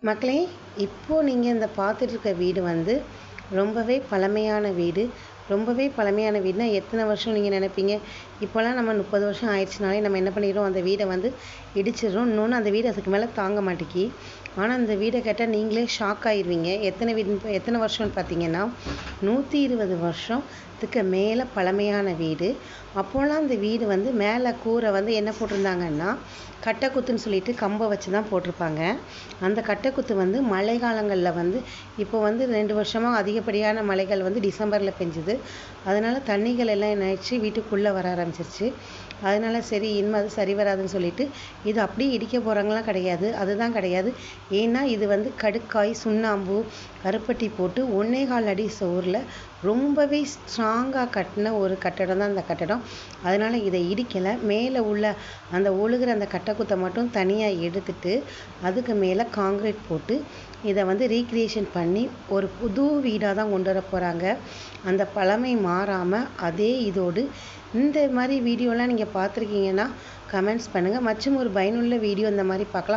மக்களே, இப்போ நீங்கள் இந்த பார்த்துட்ருக்க வீடு வந்து ரொம்பவே பழமையான வீடு. ரொம்பவே பழமையான வீடுனா எத்தனை வருஷம் நீங்கள் நினைப்பீங்க? இப்போலாம் நம்ம 30 வருஷம் ஆயிடுச்சுனாலே நம்ம என்ன பண்ணிடுறோம், அந்த வீடை வந்து இடிச்சிடுறோம். இன்னொன்று அந்த வீடு அதுக்கு மேலே தாங்க மாட்டேங்கி. ஆனால் அந்த வீடை கேட்டால் நீங்களே ஷாக் ஆயிடுவீங்க. எத்தனை வருஷம்னு பார்த்தீங்கன்னா 120 வருஷத்துக்கு மேலே பழமையான வீடு. அப்போலாம் அந்த வீடு வந்து மேலே கூரை வந்து என்ன போட்டிருந்தாங்கன்னா கட்டைக்குத்துன்னு சொல்லிட்டு கம்பை வச்சு தான் போட்டிருப்பாங்க. அந்த கட்டைக்குத்து வந்து மழை காலங்களில் வந்து இப்போ வந்து 2 வருஷமாக அதிகப்படியான மழைகள் வந்து டிசம்பரில் பெஞ்சுது. அதனால் தண்ணிகள் எல்லாம் என்ன ஆயிடுச்சு, வீட்டுக்குள்ளே வர ஆரம்பிச்சிருச்சு. அதனால் சரி இனிமேல் அது சரி வராதுன்னு சொல்லிட்டு இது அப்படியே இடிக்க போகிறாங்களாம் கிடையாது, அதுதான் கிடையாது. ஏன்னா இது வந்து கடுக்காய், சுண்ணாம்பு, கருப்பட்டி போட்டு 1.25 அடி சுவரில் ரொம்பவே ஸ்ட்ராங்காக கட்டின ஒரு கட்டடம் தான் அந்த கட்டடம். அதனால் இதை இடிக்கலை. மேலே உள்ள அந்த ஒழுகிற அந்த கட்டைக்குத்தை மட்டும் தனியாக எடுத்துட்டு அதுக்கு மேலே காங்கிரீட் போட்டு இதை வந்து ரீக்ரியேஷன் பண்ணி ஒரு புது வீடாக தான் கொண்டு வர போகிறாங்க. அந்த பழமை மாறாமல் அதே இதோடு. இந்த மாதிரி வீடியோலாம் நீங்கள் பார்த்துருக்கீங்கன்னா கமெண்ட்ஸ் பண்ணுங்கள். மற்றும் ஒரு பயனுள்ள வீடியோ இந்த மாதிரி பார்க்கலாம்.